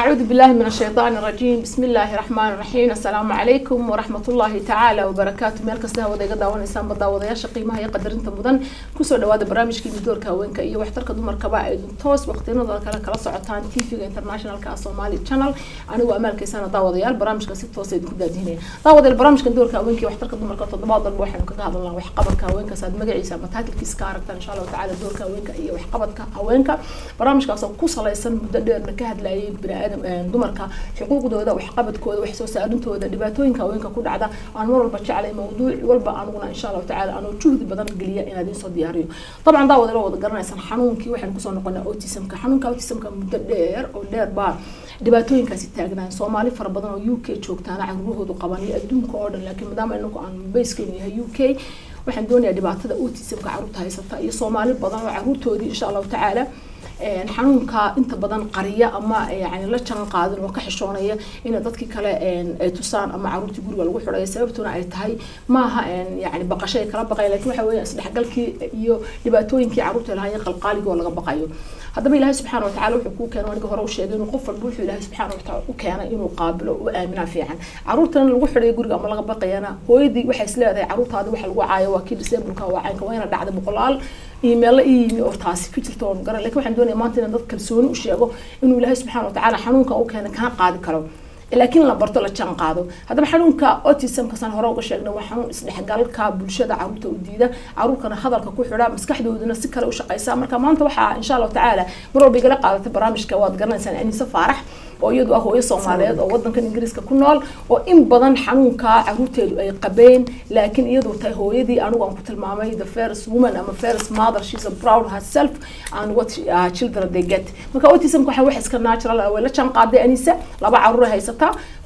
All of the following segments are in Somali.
أعوذ بالله من الشيطان الرجيم. بسم الله الرحمن الرحيم. السلام عليكم ورحمة الله تعالى وبركاته. مالك سنة وذا قد داون إنسان بدا وذا يشقي ما هي قدر أنت مدن كسر دواد برامج كي دوركا هاوينكا إيه واحترق دمر كبائد توس وقتنا ذا كلا صعتان تيفي انترناشنال كاسومالي channel. أنا وأمل كيسان داود يال برامج كست توصيد كده هنا داود البرامج كن دوركا هاوينكا واحترق دمر كتضباط الواحد وكذا هذا الله وحقبك هاوينكا ساد مجري سام تاكل كيس كاركتر إن شاء الله تعالى دوركا هاوينكا إيه وحقبك هاوينكا برامج كاسو كوصل يسن مدة نكهد لاي بني آدم dumarka xuquuqdooda wax qabadkooda wax soo saarintooda dhibaatooyinka haweenka ku dhacda aan mar walba jeclay mawduuc walba aanuna insha Allah taala aanu juhdi badan galiya in aad soo diyaariyo طبعا daawada la wada garanaysan xanuunkii waxaan ku soo noqonay autismka xanuunka autismka muddo dheer oo dheer baa dhibaatooyinkaasi taagnaan Somali fara badan oo UK joogtaan carruurhoodu qabanay adduunka oo dhan laakiin maadaama inagu aan bayskeenu yahay UK waxaan doonayaa dhibaatada autismka carruurta haysata iyo Somali badan oo carruurtoodii insha Allah taala xanuunka inta badan qariya ama yani la jaran qaadin oo ka xishoonaya in dadkii kale ay tusaan ama carruurtii guriga lagu xidhay sababtuna ay tahay maaha yani baqashay kala baqay laakiin waxa weeye isdhexgalkii iyo dhibaatooyinkii carruurta lahaayeen qalqaaliga oo laga baqayo haddaba ilaahay subxaanahu wa ta'aala wuxuu ku keenay aniga hore u sheegay inuu qof walba wuxuu ilaahay subxaanahu wa ta'aala u keenay inuu qaabilo oo aamina fiican carruurtan lagu xidhay guriga ama laga baqayana hooyadii waxay isleedahay carruurtaada waxa lagu caayo waa kii disableka waa caynka waa ina dhacda boqolaal email ii oo taasi ku jirto oo garan laakiin waxaan doonayaa maanta in dad kalsooni u sheego inuu ilaahay subxaanahu wa ta'aala xanuunka uu keenay ka qaadi karo laakiin la barto la jaan qaado hadaba xanuunka autismka san hore uga sheegnay waa xanuun isdhexgalka bulshada carruurta u diida carruurkana hadalka ku xidha maskaxdooduna si kale u shaqeysa marka maanta waxa insha Allah taala mar walba igala qaadata barnaamijka waad garanaysaan Anisa Faarax oo iyadu ah hooyo Soomaaliyeed oo wadankan Ingiriiska ku nool oo in badan xanuunka carruurteedu ay qabeen laakiin iyadu tahay hooyadii anigu aan ku tilmaamay the first woman ama first mother she's a proud herself and what children they get marka autismka waxa wax iska natural ah way la jaan qaaday Anisa laba carruur haysta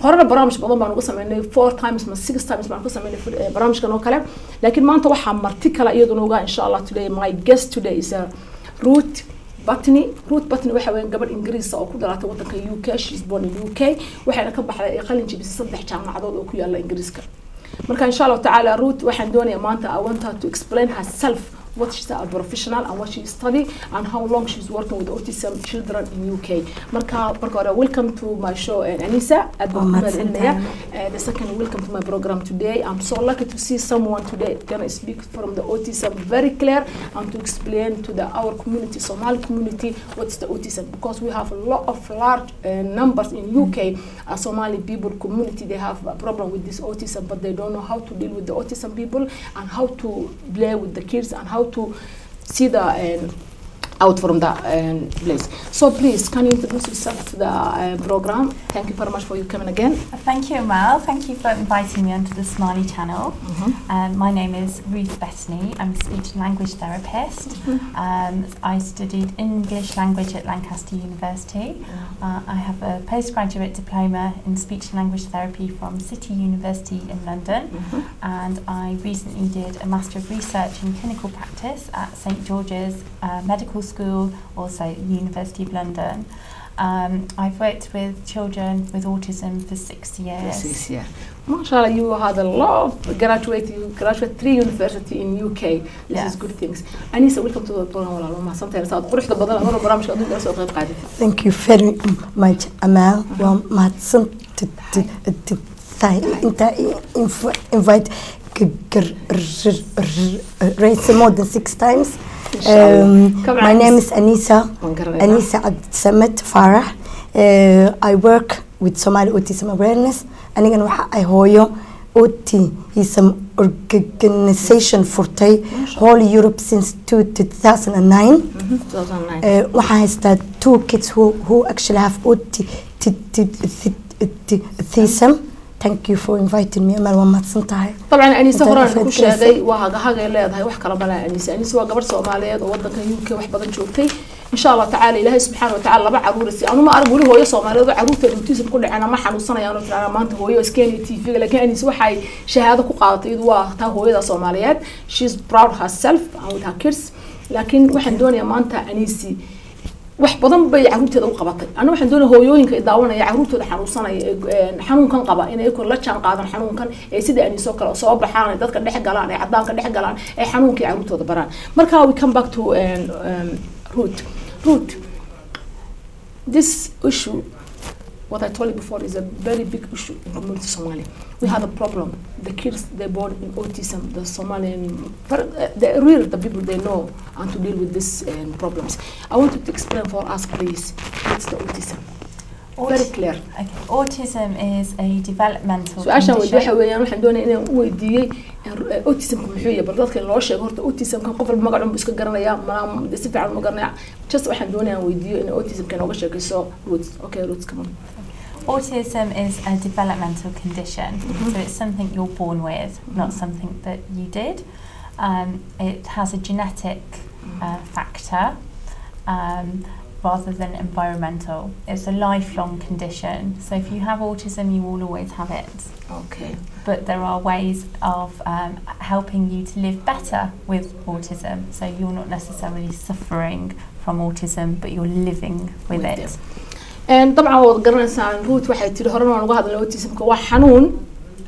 horena barnaamij badan baan uga sameynay 4 times ma 6 times baan ku sameynay barnaamijkan oo kale laakiin maanta waxa marti kala iyaduna uga insha Allah today my guest today is Ruth Butney waxa weyn gabadh Ingiriis oo ku dhalatay wadanka UK she's born in UK waxayna ka baxday qalin jabisay 3 jaamacadood oo ku yaala Ingiriiska marka insha Allah taala Ruth waxaan doonayaa maanta I want her to explain herself what she's a professional and what she study and how long she's working with autism children in UK. Marka welcome to my show Anisa. The second welcome to my program today. I'm so lucky to see someone today gonna speak from the autism very clear and to explain to our community, Somali community, what's the autism because we have a lot of large numbers in UK. Somali people community they have a problem with this autism but they don't know how to deal with the autism people and how to play with the kids and how to see the out from the place. So please, can you introduce yourself to the program? Thank you very much for you coming again. Thank you, Amal. Thank you for inviting me onto the Somali channel. My name is Ruth Bethany. I'm a speech and language therapist. I studied English language at Lancaster University. I have a postgraduate diploma in speech and language therapy from City University in London. And I recently did a Master of Research in Clinical Practice at St George's Medical School, also University of London. I've worked with children with autism for 6 years. 6 years. MashaAllah, you had a lot of you graduated 3 universities in UK. This is good things. Anisa, welcome to the program. Thank you very much, Amal. Invite race more than 6 times. My name is Anisa Farah. I work with Somali Autism Awareness. Anigana waxa ay hooyo autism organization furtay whole Europe since 2009. Waxa haysta 2 kids who actually have autism. Thank you for inviting me. Amal ومحسنتها. طبعا أنيسة هران كل شيء وهذا اللي هذا وح كلام على أنيسة وقبل سوماليات ووضع UK وح بدن شوفتي إن شاء الله تعالى إلهي سبحانه وتعالى بقى عروسي أنا ما أعرف هو يسوماليات وعروسة الأوتيزم كله أنا ما حنوصنا يعني أنا ما أنت هو يسكني تيفي لكن أنيسة وحي شهادة قاطعة وها هو يدا سوماليات she's proud herself with her kids لكن واحد دنيا ما أنت أنيسي wax badan bay carruurteeda u qabatay ana waxaan doonayaa hooyooyinka daawanaya carruurtooda xanuunkan qaba inay ku la jaan qaadan xanuunkan ee sida aan soo kala soo baxaan dadka dhex galaan ee cadaanka dhex galaan ee xanuunkii carruurtooda baraan marka we come back to Ruth this issue what I told you before is a very big issue in community Somali. We have a problem. The kids they born in autism, the Somalian, the people they know and to deal with these problems. I want you to explain for us, please, what's the autism? Very clear. Okay. Autism is a developmental So عشان condition. waxa weeyaan waxaan doonayaa inaan weydiiyay autism muxuu yahay bal dadka loo sheego horta autism kan qof walba magac uu iska garanaya ma si fiican ma garanaya just waxaan doonayaa weydiiyo in autism kan uga sheekayso roots. Okay, roots, come on. Autism is a developmental condition, so it's something you're born with, not something that you did. It has a genetic factor rather than environmental. It's a lifelong condition, so if you have autism, you will always have it. Okay. But there are ways of helping you to live better with autism, so you're not necessarily suffering from autism, but you're living with it. And طبعا هو قرنسان روت واحد تري هرنا ونقعد الأوتيسم كوا حنون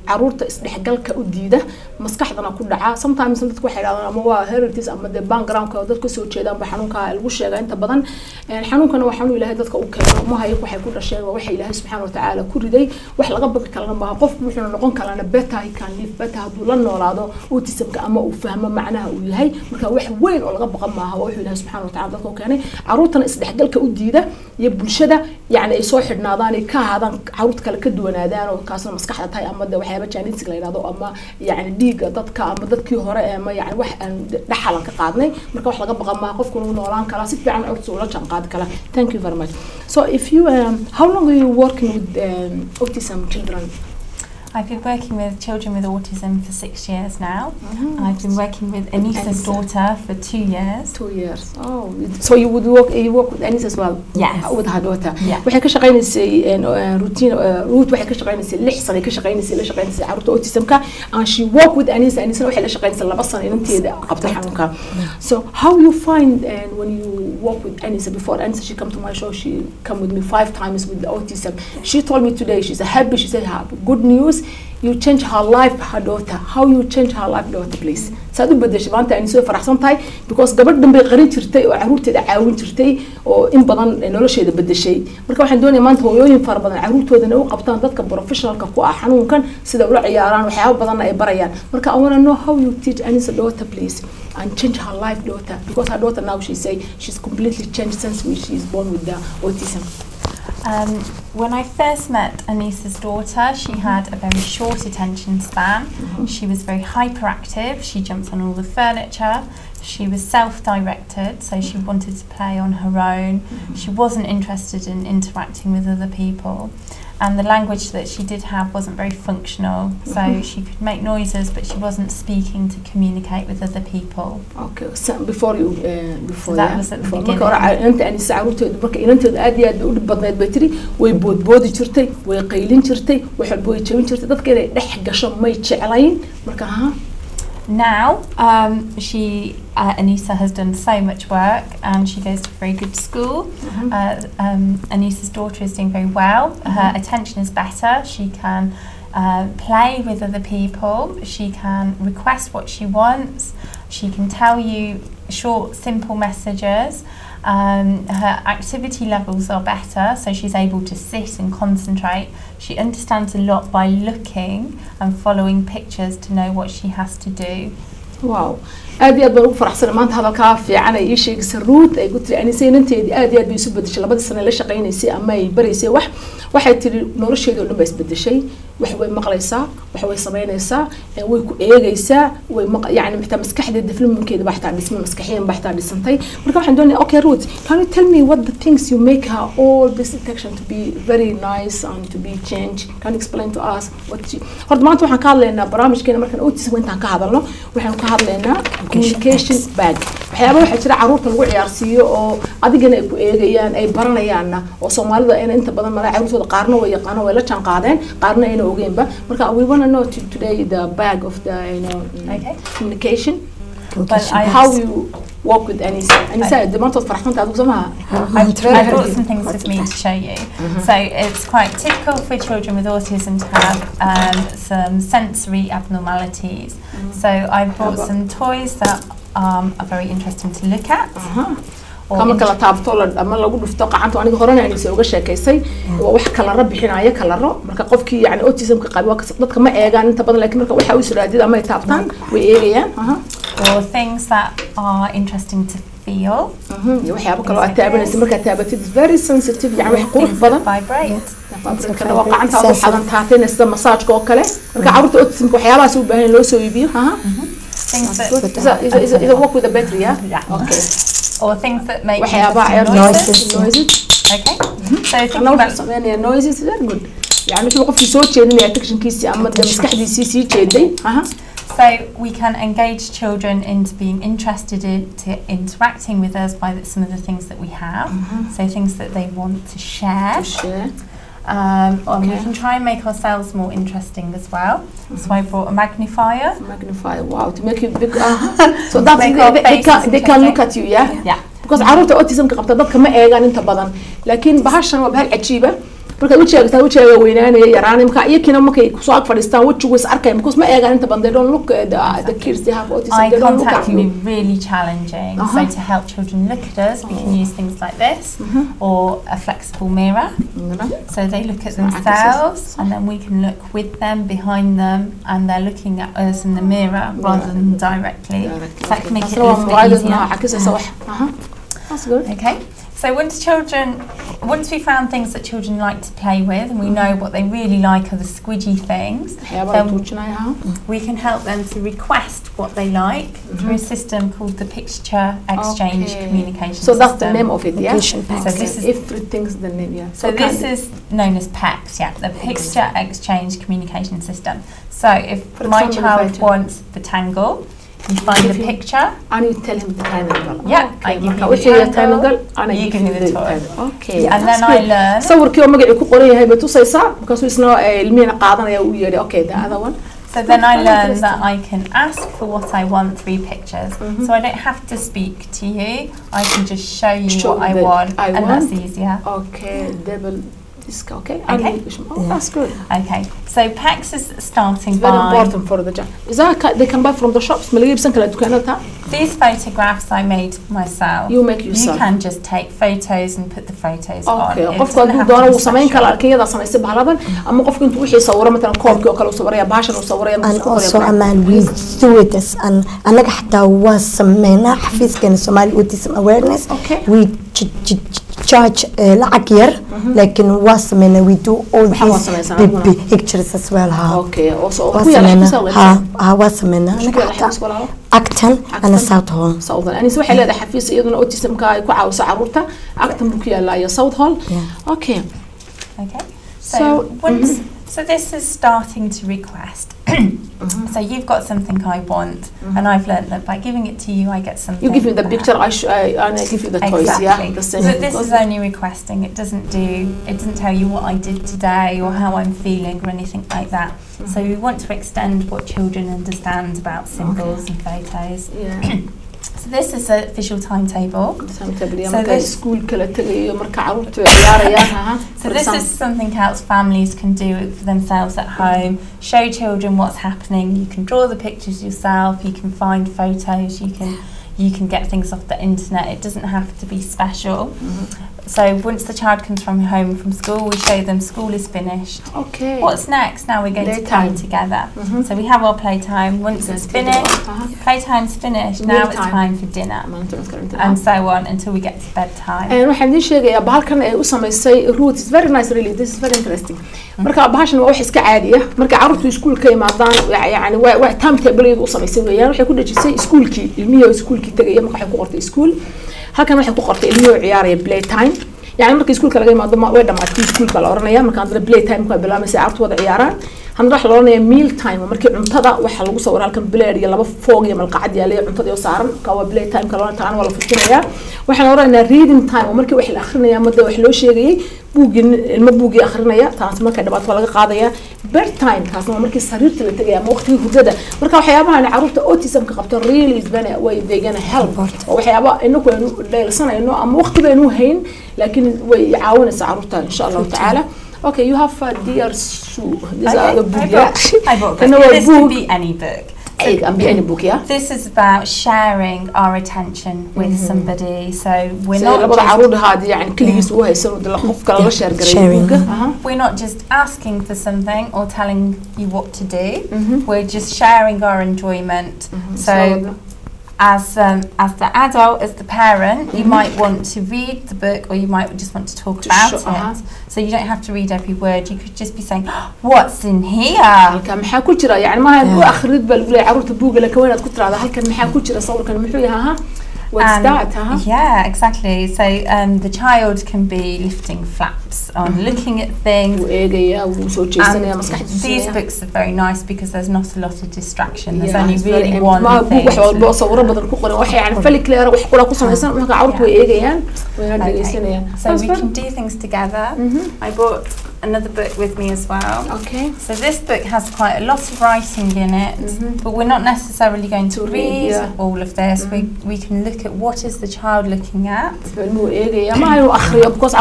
عروضة استحقال كأديدة مسكحنا كل دعاء sometimes أنت تكون حيلا أما هو heritage أما the background كودت كسر شيء دام بحنون كالوش يا أنت بدن الحنون كانوا حنون إلى هذا كأوكي ما هي وحي كل شيء وحي إلى سبحانه وتعالى كل ذي وحلا قبل كلام بها قف مثلا نقول كلام بيتها هي كان ليف بيتها دولنا ولا هذا أوتيسم كأما وفهم معناها وهي مركا وح وين ولا قبل معها وحي إلى سبحانه وتعالى ذا كأني عروضنا استحقال كأديدة يبل شدة يعني يصاحب ناداني كهذا عروض كالكدو نادان وكاسر مسكحة هاي أما ده وحيابة جانيس كلا ينادو أما يعني ديجا ضدك أما ضدك هراء أما يعني واحد دحلا كقادني مركب واحد قبل ما قف كلهم نوران كلا سيب عن عرض ولا كان قاد كلا. Thank you very much. So if you how long are you working with autism children? I've been working with children with autism for 6 years now. I've been working with Anisa's daughter for 2 years. 2 years. Oh, so you work with Anisa as well? Yes. With her daughter. Yeah. waxay ka shaqeynaysaa routine root waxay ka shaqeynaysaa 6 sano ka shaqeynaysaa carruurta autismka and she work with Anisa waxay la shaqeynaysaa 2 sano inanteeda qabta xanuunka. So how you find when you work with Anisa before Anisa she come to my show she come with me 5 times with the autism. She told me today she's happy, she said good news. You change her life, her daughter. How you change her life, daughter, please? سأدو بدش بانتا إني سوي فرح سنتاي because قبل دم بيقرين ترتي وعروت عاون ترتي وإن بدن إنه لا شيء ده بدش شيء. مركب واحد دوني ما أنت هو يوم فر بدن عروت وده نو قبطان ضد كبروفيشنال كقوة حنون كان سيدا ولا عياران وحياة بدن أي بريان. مركب I wanna know how you teach Anisa daughter please and change her life daughter because her daughter now she say she's completely changed since she's born with the autism. When I first met Anisa's daughter, she had a very short attention span. She was very hyperactive. She jumped on all the furniture. She was self-directed, so she wanted to play on her own. She wasn't interested in interacting with other people. And the language that she did have wasn't very functional, so she could make noises, but she wasn't speaking to communicate with other people. Okay, so before So that was at the beginning. أنت أنيسة عروتة بركة أنت أدي أدي بدنا بتري ويبود شرتي ويقيلين شرتي ويحبوا يتشوين شرتي ده كده رح قشم ما يتشعلين بركة ها. Now, Anisa has done so much work and she goes to a very good school. Anisa's daughter is doing very well. Her attention is better. She can play with other people. She can request what she wants. She can tell you short, simple messages. Her activity levels are better, so she's able to sit and concentrate. She understands a lot by looking and following pictures to know what she has to do. Wow. أدي أدبر فرح سنة ما أنت هذا الكافي أنا يشيك سروت قلت لي أنا سين أنت أدي بيسوي بدي شيء لبعض السنة ليش قاين يسي أما يبري يسي واحد تري نور شيء دول بس بدي شيء وحوي مقليسا وحوي صبينيسا ويجيسا يعني محتاج مسكحة الدفلم من كده بحث عن اسمه مسكحين بحث عن السنتين مركب حندوني أوكي روت can you tell me what the things you make her all this detection to be very nice and to be changed can you explain to us what you هرد ما أنتوا حنقال لنا برامج كنا مركب أوتيس وين تنكهذا لنا وحنكهذا لنا communication bag waxyaabo waxa jira caruurta lagu ciyaarsiiyo oo adigana ay ku eegayaan ay baranayaan oo Soomaalida ay inta badan mara caruurtooda qaarna way yaqaan way la jaan qaadeen qaarna ayna ogeynba marka we want to know today the bag of the communication how you work with Anisa دمانتو فرحتونت adigu samaha I brought some things with me to show you. So it's quite typical for children with autism to have some sensory abnormalities. So I brought some toys that are very interesting to look at. كما كلا تابطول أما لو قلت فتوقع عنده أنا قررنا يعني سووا شيء كيسي وواحد كلا ربي حين عيا كلا رو مركا قفكي يعني أوتيزمك قال وقت ما إيجان أنت بدل لكن مركا وحاول يسرع ما يتابطان وإيجان or things that are interesting to feel. وحيا بكرة أتابع نسمع كتابة very sensitive يعني وحقوق بدن vibrate. كنا واقع عنها أول حاجة تعطينا نسمع مساج كوكلة مركا عرفت أوتيزمك وحيا بس وبهن لو سوي بيه Things that إذا work with the battery okay or things that make noises. Okay. So thinking about noises very good يعني شو وقف في صوت شيء اللي يعتقد كيسي أما مسكح دي سي شيء So we can engage children into being interested to interacting with us by some of the things that we have. So things that they want to share. And we can try and make ourselves more interesting as well. So I brought a magnifier. Magnifier, wow, to make it big. So that's they can look at you, yeah? Yeah. Because عرفت autism كقبضة ضد كم إيجان أنت بدن. لكن بهالشان وبهالعجيبة. marka wajigaaga weynaanaya yaraanay marka iyakina markay ku soo ag fadhiistaan wajigu is arkay because ma eegan inta badan they don't look the kids they have autism they don't look at you. Eye contact can be really challenging. So to help children look at us we can use things like this or a flexible mirror. So they look at themselves and then we can look with them, behind them, and they're looking at us in the mirror rather than directly. So that can make it a little bit easier. That's good. Okay. So once we found things that children like to play with and we know what they really like are the squidgy things, then we can help them to request what they like through a system called the Picture Exchange Communication System. So that's the name of it, yeah? So this is everything's the name, yeah. So this is known as PECS, yeah, the Picture Exchange Communication System. So if my child wants the tangle, you find the picture and you tell him the triangle. Yeah, I give you the triangle and you give me the toy. Okay. And then I learn. صوركي ومقعد كقولي هاي بتوصيصا because we know المين قاعدنا يا ويا okay the other one. So then I learn that I can ask for what I want through pictures. So I don't have to speak to you. I can just show you what I want and that's easier. Okay, double. Okay. Okay. That's good. Okay. So PECS is starting it's very important for the child. Is that they can buy from the shops? These photographs I made myself. You make yourself. You can just take photos and put the photos on. Okay. قفك دونا وسمين كلا كي هذا سمي سبها هذا. أما قفك أنت وحي صورة مثلا كوب كلا وصورة باشا وصورة. And also Amal we do it as أنا حتى وسمينا حفيز كان Somali Autism Awareness. Okay. We charge العكير لكن واسمنا we do all these pictures as well okay also واسمنا أكتن أنا South Hall أنا سوي حلا ده حفيز أيضا أوتيسم كاي كعاوس عروته أكتن بكيا لا يا South Hall okay so this is starting to request. So you've got something I want, and I've learned that by giving it to you, I get something. You give me the picture, and I give you the toys. Exactly. Yeah, the same. So this is only requesting. It doesn't tell you what I did today or how I'm feeling or anything like that. So we want to extend what children understand about symbols and photos. Yeah. So this is a visual timetable. So this is something else families can do for themselves at home. Show children what's happening. You can draw the pictures yourself. You can find photos. You can get things off the internet. It doesn't have to be special. So once the child comes home from school, we show them school is finished. Okay. What's next? Now we're going to play together. So we have our playtime. Once it's finished, playtime's finished. Now it's time for dinner. And so on until we get to bedtime. And waxaan idin sheegayaa bahalkan ay u samaysay root is very nice really. This is very interesting. Marka bahashan waa wax iska caadi ah. Marka carruurtu iskuulka imaadaan yani waa timetable u samaysay weeyaan. Waxay ku dhajisay iskuulkii ilmihiisa iskuulkii tagay marka waxay ku qortay iskuul. halkan waxay ku qortay ilmihiisa ciyaaraya playtime. يعني مركز سكول كلا جاي ما وين ما تكون سكول كلا أورنيا مركز عندنا بلاي تايم كلا بلا مساعة وضع عياران هنروح لورنيا ميل تايم ومركز عنتدا وحلا وصور هالكم بلاي يلا بفوق يوم القعد يلا عنتدا يوصارن كوا بلاي تايم كلا تعان ولا فستنا وحنا ورانا ريدين تايم ومركز وحلا آخرنا يا مدة وحلو شيء بوجين المبوجي آخرنا يا تعرف مركز دبات ولا قاضية بير تايم تعرف مركز سرير تلتقي وقت هجدة مركز وحيابها أنا عرفت أوتيسم كقبت ريلي زبنة ويديجنا هيلب وحيابها إنه كل سنة إنه أم وقت بينه هين لكن ويعاون سعرته إن شاء الله تعالى. Okay, you have dear Soo. This is a book. I bought a book. This could be any book. can be any book, yeah? This is about sharing our attention with somebody. So we're not just asking for something or telling you what to do. We're just sharing our enjoyment. So as the adult, as the parent, you might want to read the book, or you might just want to talk about it. So you don't have to read every word. You could just be saying, "What's in here?" What's that? Yeah, exactly. So the child can be lifting flaps on, looking at things. And these books are very nice because there's not a lot of distraction. There's only really one thing. So we can do things together. I brought another book with me as well. Okay. So this book has quite a lot of writing in it, but we're not necessarily going to read all of this. We can look at what is the child looking at. Because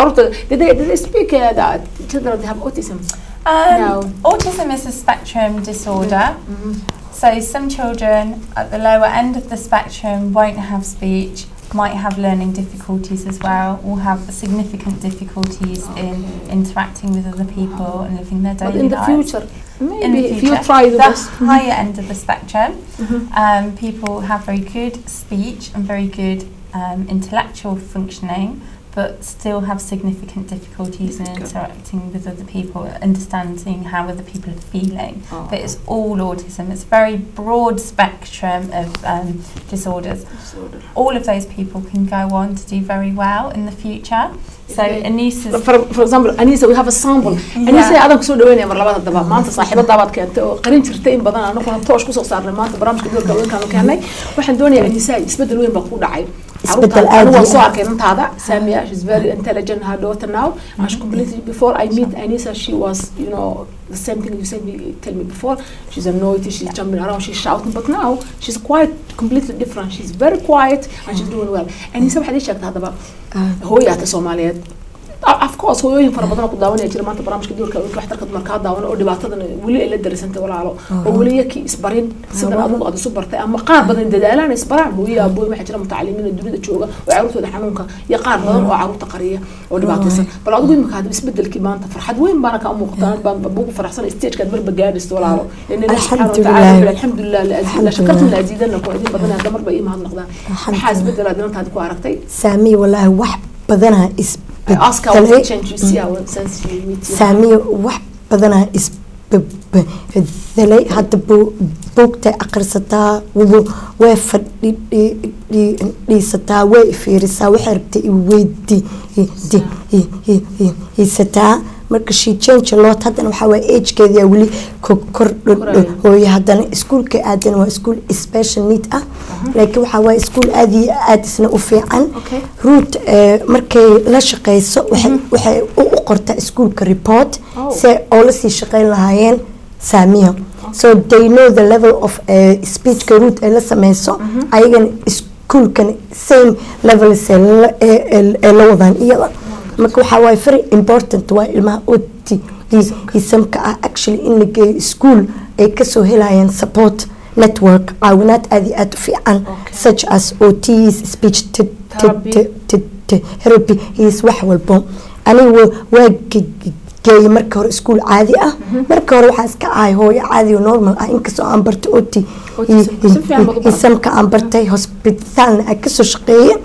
did they speak that children have autism? No. Autism is a spectrum disorder. So some children at the lower end of the spectrum won't have speech, might have learning difficulties as well, or have significant difficulties in interacting with other people and living their daily lives. But in the future, maybe in the if future, you try the this. higher end of the spectrum, people have very good speech and very good intellectual functioning, but still have significant difficulties in interacting with other people, understanding how other people are feeling. But it's all autism. It's a very broad spectrum of disorders. All of those people can go on to do very well in the future. So Anisa, for example, Anisa, we have a sample. Anisa, I don't so doing it. مرة بعد دباب. ما أنت صاحبة دباب كانت قرين ترتين بدنا نكون توش كوسو صار لما أنت برامج كدور كون كانوا كاني. واحد دوني أنيسا يسبدل وين بقول عيب. أنا صار كأنت هذا سامية. She's very intelligent. Her daughter now. She completely before I meet Anisa, she was the same thing you said me tell me before. She's annoyed. She's jumping around. She's shouting. But now she's quite completely different. She's very quiet and she's doing well. Anisa واحد يشك هذا بقى. هو يعطي Somali. Of course هو ينفر بدنا قدامنا يجري ما أنت برامج كدور كأنك واحد تركض مركات داون أو دبعتنا ولي إلا درس أنت ولا على ولي يكي إسبرين سيدنا أبوك هذا سوبر أما قار بدنا دلالة إسبران هو يا أبوي ما حجرا متعلمين الدنيا تشوفه وعروته ده حنونك يقار بدنا وعروته قرية أو دبعتنا بل أبوي مكاد بيسبدل كمان فرحت وين بارك أمو قطان بابوك فرحسن استيج كان برب جالس ولا على لأن الحمد لله لا شكرت من أزيدنا كويدين بدنا دمر بقى ما هنقدر حاسس بدل أدنى هذا كواركتي سامي والله واحد بدنا I ask how to change you see our sense you meet you. سامي واحد بدنا ذلي هذا بوقت أقرصتها ووافد لي ستا وفيرسا وحربتي ويدي ستا marka she change a lot haddana waxa way age keeda wali kordho haddana iskuulka aadan waa iskuul special need ah laakiin waxa way iskuul aad isna u fiican root markay la shaqeyso waxay u qortaa iskuulka report si oo la sii shaqeyn lahaayeen saamiyo so they know the level of speech root ay la sameyso ayagan iskuulkan same level la wadaan iyada marka waxa way very important waa ilmaha autismka actually in the school ay ka soo helayaan support network caawinaad aad u fiican such as OTs speech therapy is wax walbo anigu waa geeyay marka hore school caadi ah marka hore waxa iska ahay hooyo caadi oo normal ah inkastoo aan bartay autismka aan bartay hospitalna ay ka soo shaqeeyay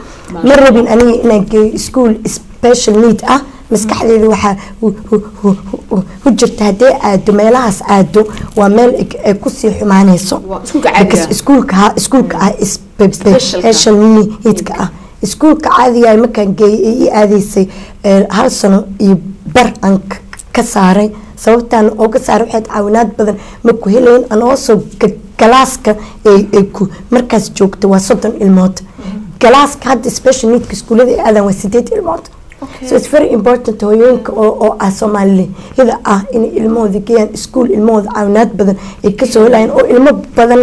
ma rabin aniga inaan geeyo school special need ah maskaxdeedu waxa u jirta hadee aado meelahaas aado waa meel ay ku sii xumaanayso iskuulka special need ka ah iskuulka caadiga markaan geeyay aadaysay hal sano iyo bar aan ka saaray sababtaan oo ka saaray waxaad caawinaad badan ma ku helayn anoo soo galaaska ay ku markaas joogto waa 30 ilmood galaaska hadda special need ka iskuulada aadan waa 8 ilmood so it's very important hooyooyinka oo Somali ida in ilmooda geeyaan iskuul ilmooda caawinaad badan ay ka soo helayaan oo ilmo badan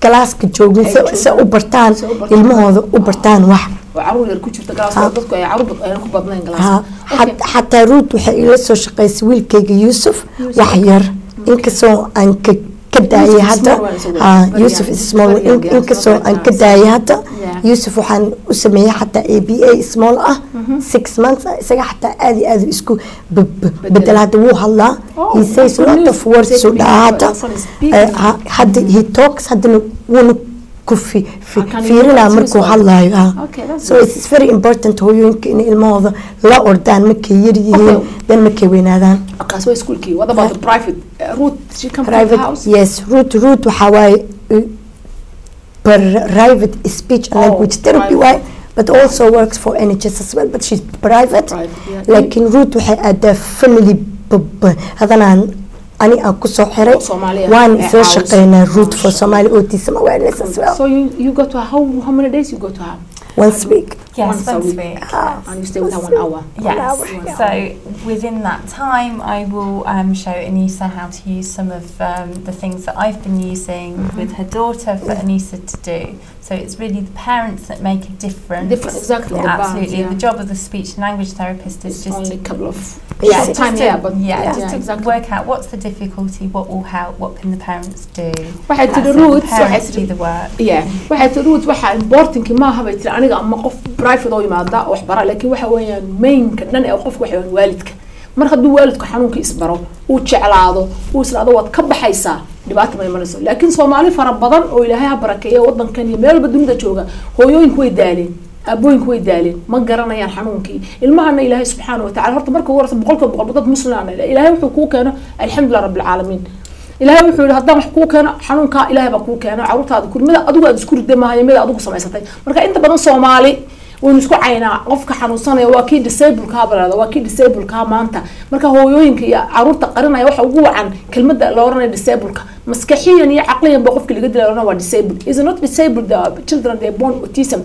galaaska joogin si u bartaan ilmahooda u bartaan wax وعروض الكوتشر تجلس وضدك يا عروض أنا كوب بدنا نجلس. حتى روت وحيل سو شقيس ويل كيج يوسف وحير إنك سو أنك كد daayay hadda Yusuf is small in kasoo aan ka daayay hadda Yusuf waxaan u sameeyay xataa ABA small 6 months isaga xataa aad isku bedel hadda wuu hadlaa he says a lot of words so hadda he talks hadda wuu kufi fiirina markuu hadlaayo so it's very important hooyooyinka in ilmahooda la ordaan markay yar yihiin dan markay weynaadaan so schoolkii what about the private route she come to the house yes route waxa waaye private speech and language therapy waaye but also works for NHS as well but she's private like in route waxay aada family hadanaan أنا أكو صحيرة وان إذا شقينا route for Somali autism awareness as well. So you go to her, how many days you go to her? Once a week. Yes, once a week. And you stay with her 1 hour? Yes. So within that time I will show Anissa how to use some of the things that I've been using with her daughter for Anissa to do. So it's really the parents that make a difference. Exactly. Absolutely. The job of the speech and language therapist is just only a couple of time here, but just to work out what's the difficulty, what will help, what can the parents do. Waxay to the roots, waxay to do the work. Yeah. Waxay to the roots waxa important ma aha bay tiri aniga ama qof private oo yimaada wax bara laakiin waxa weeyaan main ka dhan ee qofku waxa weeyaan waalidka mar hadduu waalidku xanuunka isbaro uu jeclaado uu islaado waad ka baxaysaa dhibaato ma imanayso laakiin Soomaali fara badan oo Ilaahay ha barakeeyo wadankan iyo meel badunida jooga hooyooyinku way daaleen abooyinku way daaleen ma garanayaan xanuunkii ilmahana Ilaahay subxaanahu wa ta'ala horta marka warsa boqolkiiba dad muslimaan Ilaahay wuxuu ku keeno alxamdulillah rabbil caalamiin Ilaahay wuxuu yiri haddaan wax ku keeno xanuunka Ilaahay ba ku keeno carruurtaada kurmada adigu aad isku ridamahay mid adigu samaysatay marka inta badan Soomaali ونسكو عينا قفك حنوصنا واكيد disable كابلا واكيد disable كمانتا مركا هويوينك يا عروض قرنا يوحى وجوه عن كلمة لورنا disable مسكحيا يا عقليا بقفك اللي قد لورنا و disable is not disabled the children they born autism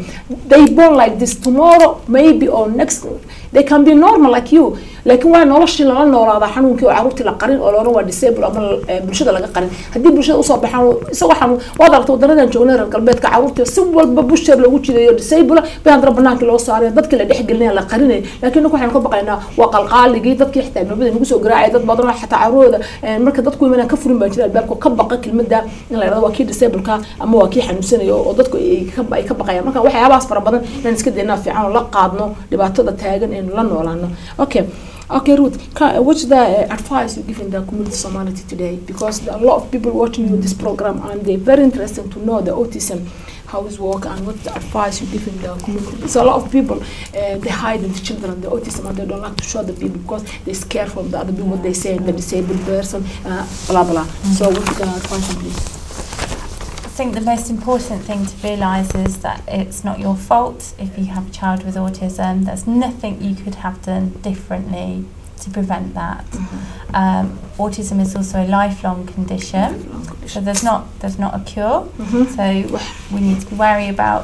they born like this tomorrow maybe or next they can be normal like you لكن وين نورش لنا نورا هذا حنون كي عروض لقرن ولا نورا disable أما برشة لقى قرن هدي برشة أصاب حنون سوى حنون وضرت ودرنا نجونا القلبات كعروض سوى الببوشة لو وجد disable بيان ربنا كل وصار ضدك اللي دحق لنا لقرنه لكن نكون حنكون بقينا وقلقال لقي ضدك يحتاج ما بدنا نقص قراعي ضد بدنا حتى عروض مركز ضدك ومن كفرين بجرا الباب كبقى كلمة ده إلا هذا واكيد disable كا أما واكيد حنوسنا وضدك يكبقى مركز واحد عباس فربنا نسكت لنا في عون لقادنا لبعض تاجن إنه لنا ولا لنا Okay, Ruth, what's the advice you give in the community Somali today? Because there are a lot of people watching you this program and they're very interested to know the autism, how it works and what the advice you give in the community. So a lot of people, they hide the children, the autism, and they don't like to show the people because they're scared from the other people, what they say, the disabled person, blah, blah. So what's the advice, please? I think the most important thing to realise is that it's not your fault if you have a child with autism. There's nothing you could have done differently to prevent that. Autism is also a lifelong condition, so there's not a cure. So we need to be wary about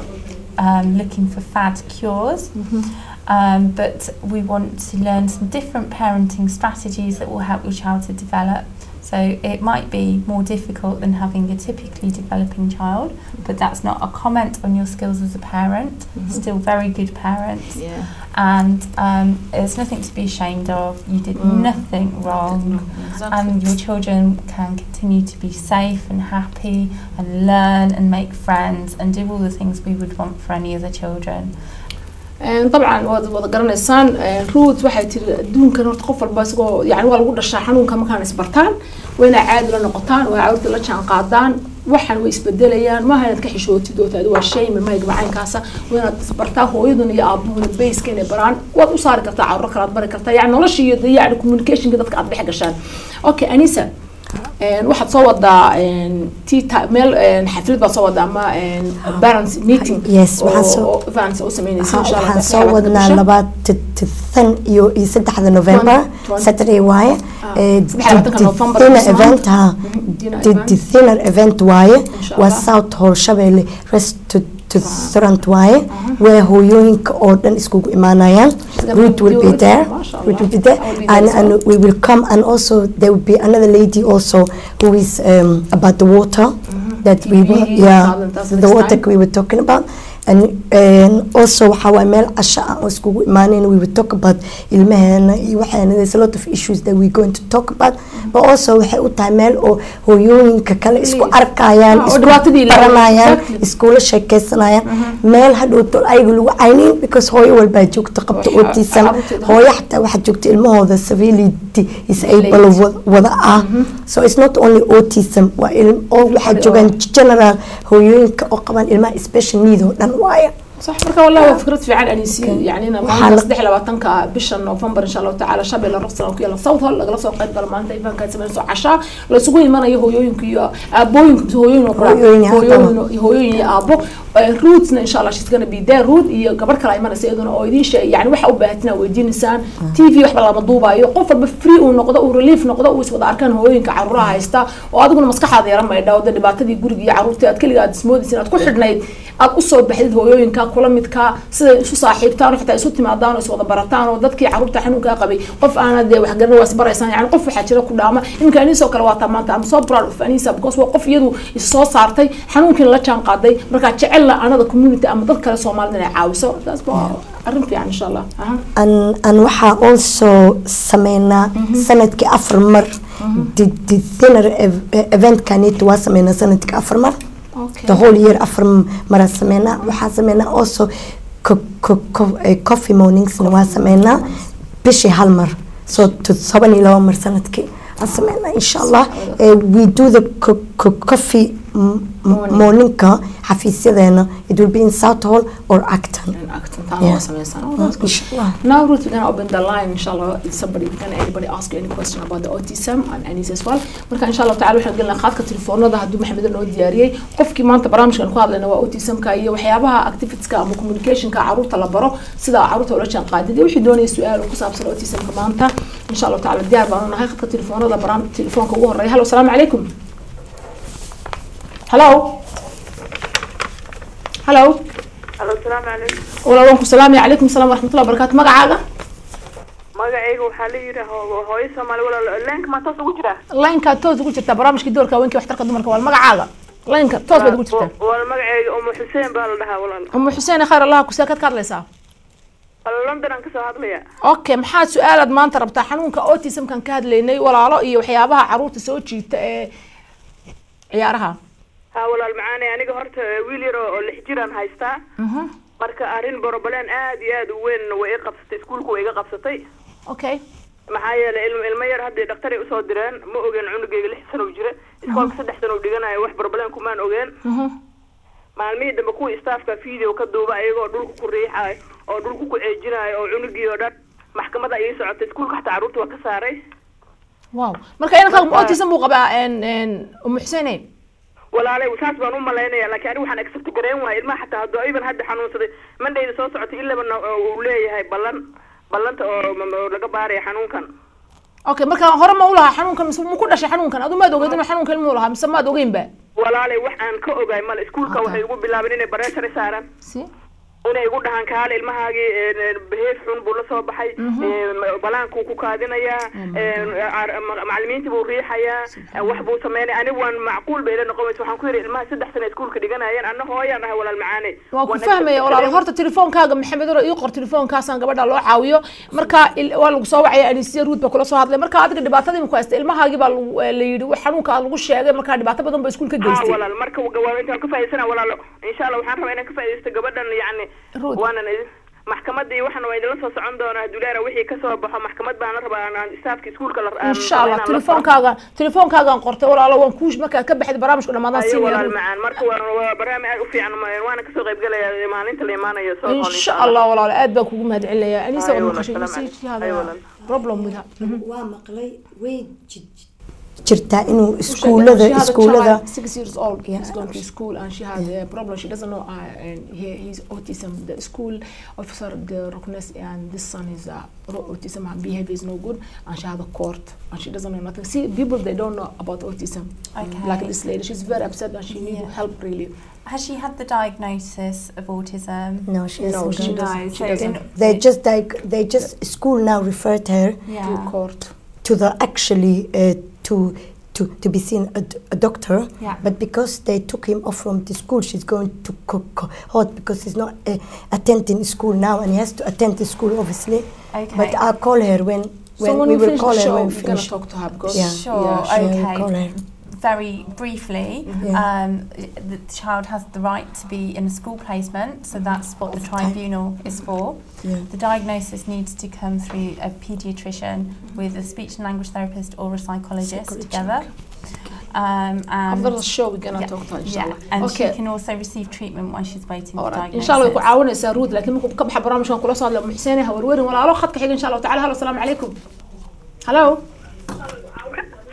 looking for fad cures. But we want to learn some different parenting strategies that will help your child to develop. So it might be more difficult than having a typically developing child, but that's not a comment on your skills as a parent. Still very good parents. And there's nothing to be ashamed of. You did nothing wrong. And your children can continue to be safe and happy and learn and make friends and do all the things we would want for any other children. طبعا وضع قرن الإنسان روت واحد دون كانوا تقفل بس يعني والله قد الشاحنون كم كان إسبرتان وين عاد لنا قطان وعود لنا كان قادان وحن ويسبدليان ما هي كحشوت دوت هذا الشيء من ما يجمعين كاسة وين إسبرتاه هو يدون يأبون البيس كين بران وصار كرتا عرق راد بركرتا يعني ولا شيء يضيع يعني كوميونيكيشن كده تقعد بحاجة شان أوكي أنيسة واحد صوت دا تي ميل حفلة بصوت دا ما بارنس ميتينج يس فانس أسمين إن شاء الله صوتنا لبعض تثن يسدح هذا نوفمبر ساتردي واي دينا إيفنت ها دينا إيفنت واي والساوت هول شبه رست restaurant واي where Haweenka ordan iskugu imaanayaan. Ruth will be there. Ruth will be there, and we will come, and also there will be another lady also who is about the water that we were, the water we were talking about, and also how I mel asha aan iskugu imaaneen we will talk about ilmaheena iyo waxaana there's a lot of issues that we're going to talk about but also waxay u tahay meel oo hooyooyinka kale isku arkayaan isku baranayaan iskuula sheekeysanayaan meel hadhow ayagu lagu caynin because hooyo walba joogto qabto autism hooyo xataa waxa joogto ilmahooda severely disabled wada ah so it's not only autism waa waxa joogan general hooyooyinka oo qaban ilmaha special need oo dhan waaya صح مركا والله فكرة في عن أنيسي يعني أنا ما أصدق لو تنكا بش نوفمبر إن شاء الله تعالى شاب إلى الرصة وكيلا صوت هلا جلسوا قيد قال ما أنت إيفان كان سمين سو عشاء لو سقوني ما أنا يهويين كيا أبوين يهويين وقرا يهويين أبو روتنا إن شاء الله she's gonna be there root يقبل كلا إيمان سيدنا أويدين شيء يعني واحد أبهتنا ويدين إنسان تي في واحد بالله مضوبة يقف بفري ونقطة وريليف نقطة ويسود أركان هويين كعروها هيستا وهذا كنا مسك حاضر يا رم يداو ده دبعت دي جورج عروتي أتكلم قاعد سمود سنة تكون حدنا أقصد بحد هويين كلا متكا شو صاحبتان حتى يسوت مع دان ويسود برتان ودتك عروت حنوكا قبي قف أنا ده واحد جرنا واسبر إنسان يعني قف حكي لك كلامه يمكن أني سكر واتمان تام صبر فأنيسا بقص وقف يدو Soo Saartay xanuunkan la jaan qaaday marka jecel anada community ama dad kale Soomaalida ay caawiso taas baa arrin fiican insha Allah an waxa also sameeyna sanadkii 4 mar dinner event kanit waa sameeyna sanadkii 4 mar the whole year 4 mar sameeyna waxa sameeyna also coffee mornings waa sameeyna bishi hal mar so to 7 mar sanadkii sameeyna insha Allah we do the coffee morning حفيسيدنا it will be in South Hall or Acton. Now Ruth, we're going to open the line inshallah if somebody can anybody ask you any question about the autism and any as well. marka inshallah ta'ala waxaan galnaa qaadka telefoonada haduu maxamed noo diyaariyay qofkii maanta barnaamijkan ku hadlayna waa autismka iyo waxyaabaha activitieska ama communicationka caruurta la baro sida caruurta ula jaan qaadida wixii doonay su'aal ku saabsan autismka maanta inshallah ta'ala diyaar baan nahay qaadka telefoonada barnaamijka telefoonka ugu horeeya hello assalamu alaykum hello hello السلام عليكم وعليكم السلام عليكم السلام ورحمة الله وبركاته مقعدة مقعيق وحالي هوي Somali ولا لينك ما توصل وجرة لينك توصل وجرة برامج كدورك وينك واحترق دمرك والمقعدة لينك توصل وجرة والمقعيق حسين بالله ولا حسين خير الله كساكت كارليسا لندن أنك سهادليا أوكي محاد سؤال ما أنت ربطه حنونك أوتيسم كان كهد ليني ولا رأي وحيابها عروض سوتشي عيارها ها ولا المعاني يعني قهرت ويليرو اللي حجران هايستا marka arin borobalan aad iyo aad u weyn way qabsatay iskuulku way qabsatay okay maxaa yeelay ilmo yar hadii dhaqtar ay u soo direen ma ogeyn cunugeyga 6 sano jira iskoolka 3 sano dhiganayo wax borobalan kuma ogeyn maalmihii dambe ku staafka video ka duuba ayagoo dhulku ku riixay oo dhulku ku ceejinay oo cunugii oo dhan maxkamadda ay socotay iskuulka xataa caruurta waa ka saaray wow marka inanka autism uu qabaa Xuseeneen walaalay wasaas baan u maleynaya laakiin anigu waxaan accept gareyn waay ilmaha xataa hadoo ayban hadda xanuunsaday mandayda soo socotay ilaa uu leeyahay ballanta oo laga baaray xanuunkan okay marka hore ma u laha xanuunkan mise ma ku dhashay xanuunkan adu ma ogeyd inuu xanuunkan ilmuhu laha mise ma ogeyn ba walaalay waxaan ka ogaay mal iskuulka waxay ugu bilaabeen inay pressure saaran inay ugu dhahan kaale ilmahaagi beheef xun buu la soo baxay balaanku ku kaadinaya macallimiinta buu riixaya wax buu sameeyay ani waan macquul bay noqon waxaan ku yiri ilmaha 3 sano iskuulka dhiganayeen anna hooyaan ah walaal macaani waan ku fahmay walaal horta telefoonkaaga maxamed ii qor telefoonkaasaan gabadha loo caawiyo marka waa lagu soo wacay anisiya ruud ba kula soo hadlay marka adiga dhibaatadii ku haystay ilmahaagi baa la yiri xanuunka lagu sheegay marka dhibaato badan ba iskuulka geystay walaal marka gawaabinta ka faa'iideysana walaal insha Allah waxaan rabaa inaan ka faa'iideysto gabadhan yani وانا محكمتي waxaan way idin soo socon doonaa duleera wixii ka soo baxo maxkamad baan rabaa aan staafka iskuulka la in sha Allah telefoonkaaga qortay walaalo waan kuush marka ka baxay barnaamijka dhamaadaan si walaal macaan marka waa barnaamij aad u fiican waana ka soo qayb galaya maalinta la imaanayo soo in sha Allah walaalo aad baan kugu mahad celinaya anisa oo maqashay hada problem with waa maqlay way jirtaa inuu iskuulada 6 years old he's going to school and she has a problem she doesn't know and he's autism the school officer the recognized and this son is autism and behavior is no good and she has a court and she doesn't know nothing see people they don't know about autism like this lady she's very upset and she needs help really. Has she had the diagnosis of autism? No, she doesn't. They just school now referred her to court to the actually to to be seen a doctor, Yeah. but because they took him off from the school, she's going to court because he's not attending school now, and he has to attend the school obviously. Okay. But I'll call her when we will call her when we we're gonna finish. talk to her because Sure. We'll call Okay. her. Very briefly, the child has the right to be in a school placement, so that's what the tribunal is for. Yeah. The diagnosis needs to come through a paediatrician with a speech and language therapist or a psychologist together. after the show we're gonna talk to her inshallah. And Okay. she can also receive treatment while she's waiting for diagnosis. إن شاء الله يكون عاونة رود لكن ممكن كم حب برامج كل صار لهم حسيني هورورين ولا على خط كحيل إن شاء الله تعالى. هلا السلام عليكم. هلو.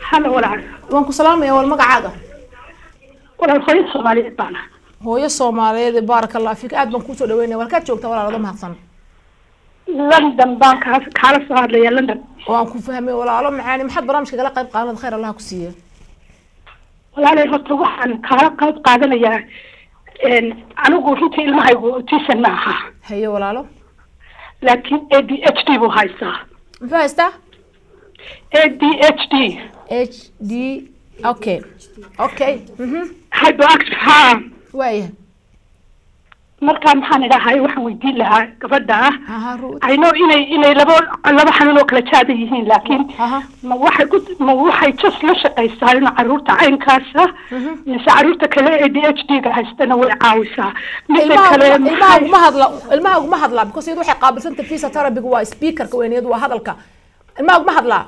هلا ولا وانكم سلام يا والمقع عاقة. ولا الخير الصومالي طبعا. هو يا الصومالي بارك الله فيك قاعد بنكوتو دويني ولا كاتشوك ولا رضم هقصن. لندن بانك كارس هذا يا لندن. وانكم فهمي ولا على معاني محد برامج كلا قيب قانون خير الله كسيه. ولا لي هو طبعا كارس قادنا يا أنا قلت لي ما هو تسمعها. هي ولا له. لكن ADHD هو هايسا. فايستا؟ ADHD. HD اوكي. اوكي. هايبو أكتف ها. وايه. marka maxaan idhahay waxaan weydiin lahaa gabadha Ruud. I know inay laba xanuun oo kala jaada yihiin laakiin ma waxay just la shaqaysaa in caruurta caynkaas mise caruurta kale ADHD ga haystana way caawisaa ilmaha ma hadla because iyadu waxay qaabilsanta fiisa therapy waa speaker-ka weyniyadu waa hadalka ilmaha ma hadla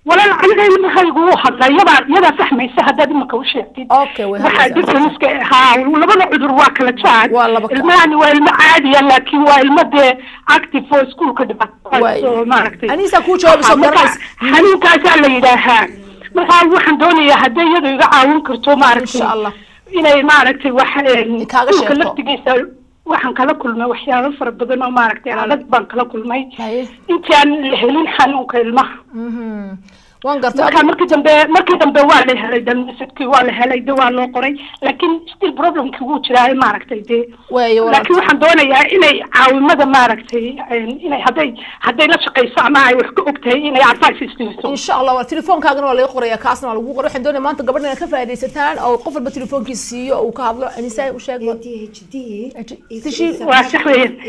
ولا العلم ما هيجوا هذا يبا فهمي سهداد ما كوشيتي اوكي واحد ديفرنس ها ولا بلا عذر واكل تشاد والله المعني والمعادي لكن والمد اكتيف فور سكول كدبا ما عرفتي اني ساكو جواب سو درس حنين كاسا لا يراها waxa waxaan doonayaa haday iyadu iga caawin karto ma aragtay insha Allah inay ma aragtay wax kaaga sheegto waxaan kala kulmay waxyaabo fara badan oo ma aragtay adag baan kala kulmay intaan la helin xanuunka ilmaha waan gartay markii dambe waa la helay dhammaadkii waa la helay dawaa loo qoray laakiin still problemki wuu jiraa ma aragtay laakiin waxaan doonayaa inay caawimada ma aragtay inay haday la shaqeyso ama ay wax ka ogtahay inay advice siiso insha Allah waa telefoonkaagana waa laga qorayaa kaasna waa lagu qoray waxaan doonayaa maanta gabadhana ka faa'iideysataan oo qof walba telefoonkiisa siiyo oo ka hadlo anisa u sheeg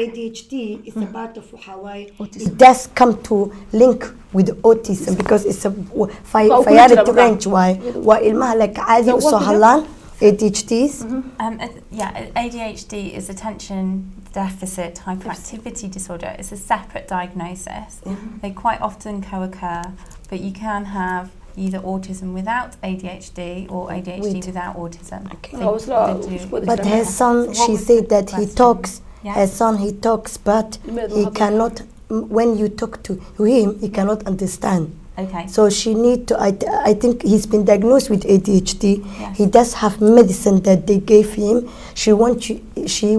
ADHD is a part of Hawaii. It does come to link with autism because it's a variety range why ilmaha like caadi u soo hadlaan ADHDs. ADHD is attention deficit hyperactivity disorder. It's a separate diagnosis. They quite often co-occur, but you can have either autism without ADHD or ADHD without autism. But her son, she said that he talks. Her son, he talks, but he cannot. When you talk to him, he cannot understand. Okay. So she need to. I think he's been diagnosed with ADHD. Yes. He does have medicine that they gave him. She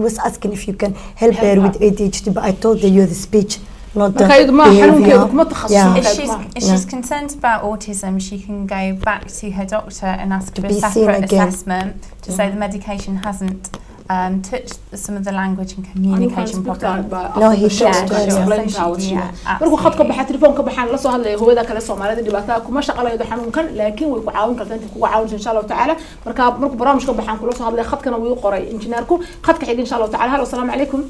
was asking if you can help her with ADHD, but I told her you're the speech, not the behavior. If she's concerned about autism, she can go back to her doctor and ask for a separate assessment to say the medication hasn't touched some of the language and communication problems. No, he talks markuu khadka baxa telefoonka baxaan la soo hadlay hooyada kale Soomaalida dhibaatada kuma shaqalaydo xanuunkan laakiin way ku caawin kartaa inta kugu caawin insha Allah taala markuu barnaamijka baxaan kula soo hadlay khadkana wuu qoray injineerku khadka xig insha Allah taala. Hello assalamu alaykum.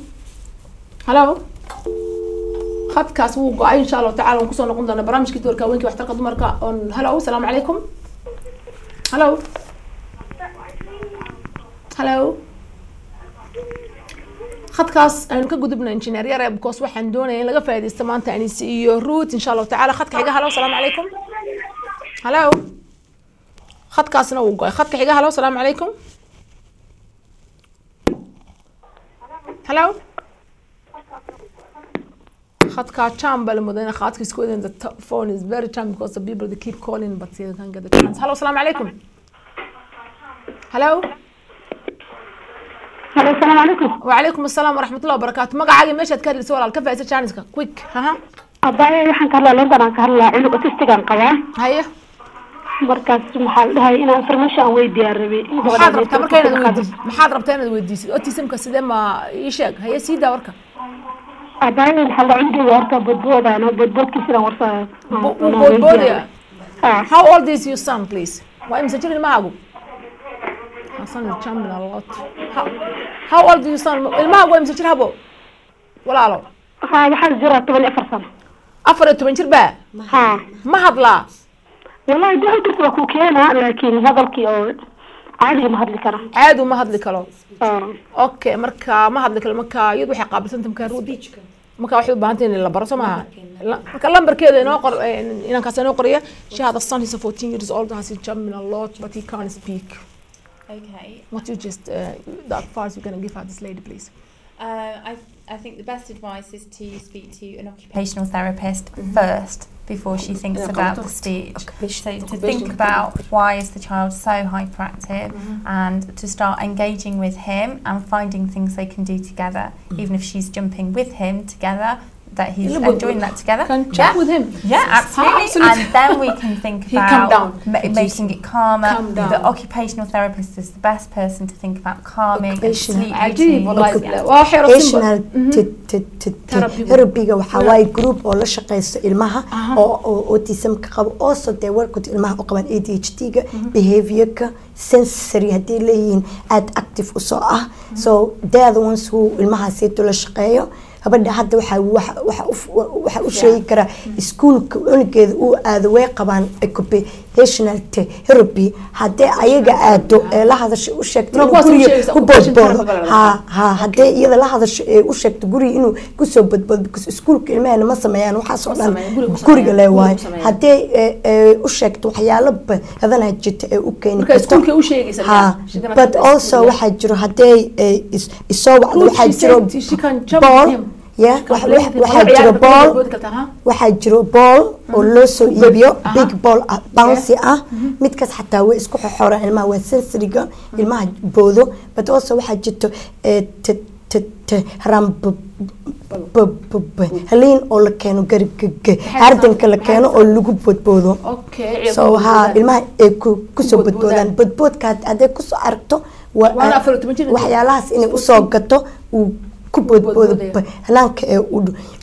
Hello khadkaas wuu go'ay insha Allah taala ku soo noqon doona barnaamijkii doorka haweenka waxtarka dumarka on. Hello assalamu alaykum. Hello hello خدكاس أنا كجودبنا إنجنيرية رأي بكوس واحد دونه لقى فايد استمان تاني سيو روت إن شاء الله تعالى خدك حاجة. هلا والسلام عليكم. هلا خدكاس نوقع خدك حاجة. هلا والسلام عليكم. هلا خدك chambal مدينة خدك سكود in the phone is very charm because the people they keep calling but they can't get the chance. هلا والسلام عليكم. هلا السلام عليكم. وعليكم السلام ورحمة الله وبركاته. مقعد ماشي تكرر سؤال على كيف يصير شانسك كويك أبايا waxaan ka hadlaa London aan ka hadlaa cunug autistic aan qabaa. Haye. Markaas maxaa dhahay inaan information weydiiyaa rabay. maxaad rabtaa inaad weydiisid autismka sidee ma ii sheeg haye sii daa warka. Abaayا waxaa la cunugay warta badboodana badboodkiisana warta. Badboodaya. How old is your son, please? Waa imse jir ilmahaagu? Son is jumping a lot. How old is your son? Ilmahaagu waa imse jir habo? Walaalo. waxaan jiraa 14 sano. 14 jir baa? Ma hadlaa? Wallahi dadku waa ku keenaa laakiin hadalkii oo caadi ma hadli karo. Caadi ma hadli karo. Okay, marka ma hadli karo marka iyadu waxay qaabilsan tahay ruudi. marka waxay u baahan tahay in la baro Soomaa marka lambarkeeda inoo qor inaan ka soo qoriya she had a son he's 14 years old has jumping a lot but he can't speak. Okay. What you just the advice you're going to give her this lady, please? I think the best advice is to speak to an occupational therapist first before she thinks about the speech. So to think about why is the child so hyperactive and to start engaging with him and finding things they can do together, even if she's jumping with him together, that he's enjoying that together. Can chat with him. Yeah, absolutely. And then we can think about making it calmer. The occupational therapist is the best person to think about calming and sleep occupational therapy waxa way group oo la shaqeeyo ilmaha oo autismka qabo also they work with ilmaha oo qaban ADHD ga behavior-ka sensory hadii leeyihiin aad active u soo ah so they are the ones who ilmaha seeto la shaqeeyo gabadha hadda waxa u sheegi kara iskuulka unugeeda uu aado way qabaan occupational therapy hadee ayaga aado la hadasho u sheegto guriga ku badbado hadee iyada la hadasho u sheegto guriga inuu ku soo badbado because iskuulka ilmaha ma sameeyaan waxa soo dhan guriga leeyahay hadee u sheegto waxyaalo badan jirta ee u keenay marka iskuulka u sheegaysaa but also waxa jiro hadee isoo waxa jiro ball waxaa jiro ball oo loo soo iibiyo big ball bouncy midkaas xataa way isku xoxoraan ilmaha waa sensoryga ilmaha boodo but also waxaa jirto haliin oo la keeno hardanka la keeno oo lagu bodboodo so ilmaha ay kusoo bodboodaan bodboodka hadday kusoo aragto waxyaalahaas inay usoo gato kubodboodo hanaanka ee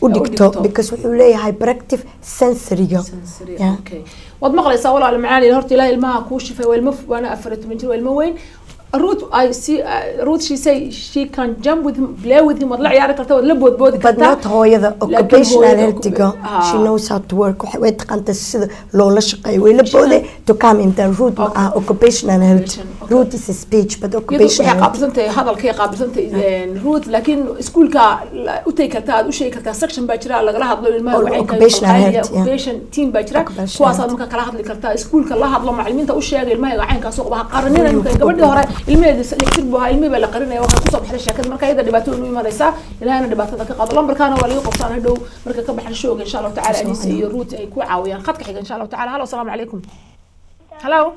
u dhigto because wuxuu leeyahay hyperactive sensoryga okay wad maqlaysaa walaal macaani horta ilaahay ilmaha ku shifay waa ilmo waana 14 jir waa ilmo weyn Ruth, I see. Ruth, she say she can jump with him, play with him. ولا يعرف كرتا ولا بود but not هوية occupational health she knows how to work ويتقنت السيد لولا شقي ولا بودي to come in the root occupational health root is a speech but occupational health قابلت هذا الكي قابلت روت لكن سكول كا أتي كرتا وشيء كرتا section باجرا لا هذا الماء occupational health occupation team باجرا كواس هذا كلا هذا كرتا سكول كلا هذا معلمين تأوش يا الماء عين كاسوق بها قارنين يمكن قبل ده هراء الميد يكتبوها الميد بلا قرنة وها تصب حدا شكل مركا إذا دباتون مي مريسا إلى هنا دباتون ذاك قاضي لامبر كانوا ولا يقصان هدو مركا كبح الشوق إن شاء الله تعالى أنيس يروت يكون عاويان خدك حاجة إن شاء الله تعالى هلا والسلام عليكم هلو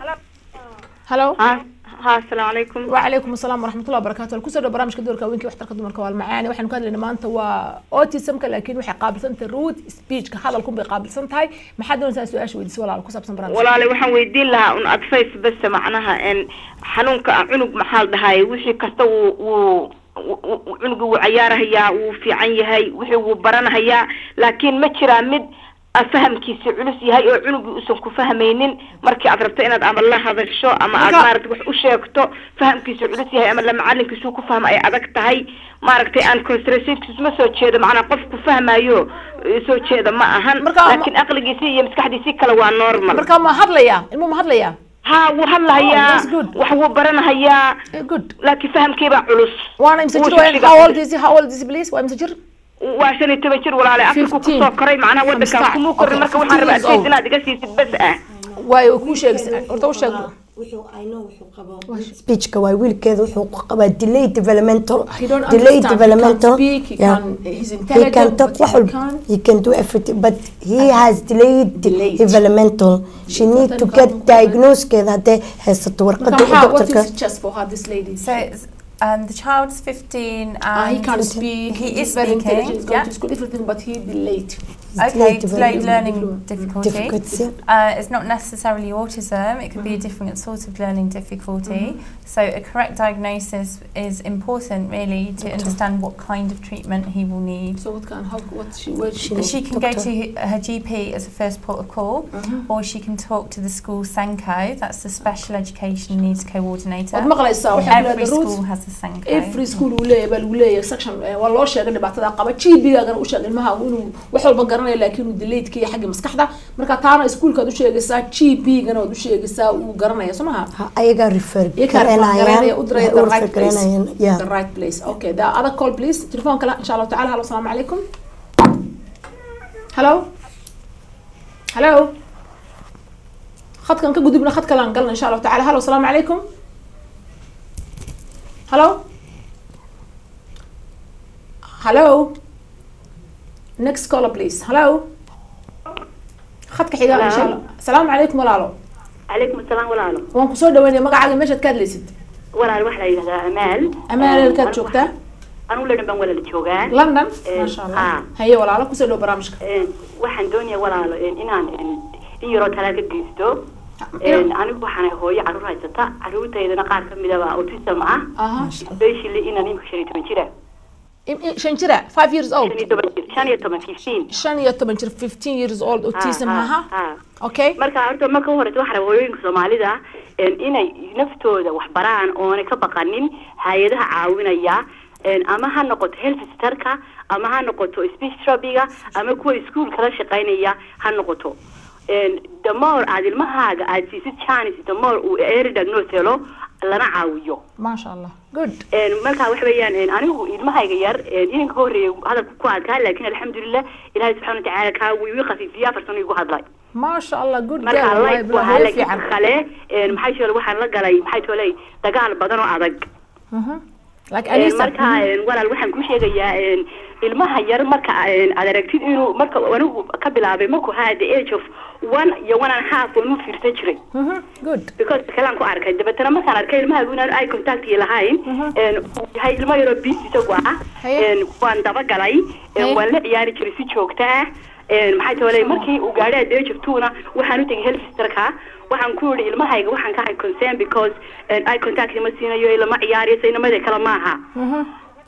السلام عليكم وعليكم السلام ورحمة الله وبركاته الكسر برامج كدورك هاوينكا وحتى قدم الكوال معاني وحنا كان لنا ما أنت وأوتيسمك لكن وحي قابل سنت الروت سبيتش كهذا الكون بيقابل سنت هاي ما حد نسأل سؤال شو يدسوا على الكسب برامج ولا لي وحنا ويدين لها أن أدفيس بس معناها إن حنونك عنق محل هاي وحي كستو عنق وعيارة هي وفي عين هاي وحي وبرنا هي لكن ما ترى مد أفهم كيس علوسي هاي عنق أسمك فهمينين مركي أضربت إن أعمل الله هذا الشو أما أدمارت وشيكتو فهم كيس علوسي هاي أما لما علم كيسو كفهم أي أدكت هاي ماركتي أن كونستريسين كيس ما سوت شيء معنا قفك فهم أيو سوت شيء ما أهان لكن أقل جيسي يمسك حد يسيك لو نورمال مركا ما هضليا المهم هضليا ها وهلا هي وحو برنا هي لكن فهم كيف علوس وأنا مسجل how old is please وأنا مسجل وعشان تبشر ولا على أفكار كوسا كريم معنا ودك كم كر مركب وحرب أسيد لا دقسي بس ويكون شيء أرتو شيء وحو I know وحو قبا speech كواي ويل كذا وحو قبا delay developmental he can talk he can do everything but he has delayed developmental she need to get diagnosed كذا ده هسه ورقة what is just for her this lady the child's 15 and he can't speak. He is very speaking. He's going to school everything, but he delayed. Okay, delayed learning difficulty. It's not necessarily autism. It could be a different sort of learning difficulty. So a correct diagnosis is important, really, to understand what kind of treatment he will need. So she can go to her GP as a first port of call, or she can talk to the school SENCO. That's the Special Education Needs Coordinator. Every school has a SENCO. Every school will have section. والله شيء أنا بعتذر قبل شيء بيجا أنا وشغل معها وإنه وحول بقرنا لكنه دليت كي حاجة مسكحة مركا تانا سكول كده شيء قصة شيء بيجا أنا ودوشيء قصة وقرنا يا سماها. أيجا ريفير. The right place. Okay. The other call please. تلفون كلا إن شاء الله تعالى. هلا السلام عليكم. Hello. Hello. خد كان كجودي بنا خد كلام قلنا إن شاء الله تعالى. هلا السلام عليكم. Hello. Hello. Next caller please. Hello. خدك حجاب إن شاء الله. السلام عليكم ولا عليكم السلام ولا لا. وانكو سو دويني مقعد مشى تكدليسد. ولا الواحد هذا أمال. أمال اللي كانت شوكته. أنا ولا نبان ولا الشوغان. لندن. ما شاء الله. هي ولا لا كوسو دو برامجك. واحد دنيا ولا لا إن يرى ثلاثة جيستو. أنا بحنا هو يعرف هاي ستا عروض إذا نقار كم إذا أوتيسم معه. بيش اللي إنا نيم شريت من كذا. شنجرة 5 years old. شنية 15 years old autism ها. Okay. مركا عرضه ما كهرت واحد وين Somali ده إن نفتو ده وحبران أو أنا كبقانين هاي ده عاونية أما هنقط health ستركة أما هنقطه speech therapy أما كوي school كلا شقينية هنقطه the more عادل ما هاجا عادي chance the more وإير diagnose له لنا عاويه. ما شاء الله. Good. مركا وحبيان أنا هو ما هيغير إن كوري هذا كواد كان لكن الحمد لله إلهي سبحانه وتعالى كاوي ويخفي فيها فرسوني يقول هذا. ما شاء الله. Good. مركا الله يبوها لك خلاه محيش ولا واحد لقى محيش ولا دجال بدنه عضق. Like أنيسة. مركا ولا الواحد كل شيء جاي المهير مركا على ركتين إنه مركا وأنا قبل أبي مركو هذا age of 1 year 1.5 ونو في سنتري. Good. Because كلامكو أركي ده بترى مثلا أركي المها يقولنا أي كونتاكت يلاهين هاي المها يربي سجوا وان دبا جلاي ولا يعني كريسي شوكته محيط ولا مركي وقاعدة ده age of 2 وحنو تجهل في استركها وحن كوري المها يجوا وحن كاي concern because أي كونتاكت يمسينا يو إلا ما ياري سينا ما ده كلام معها.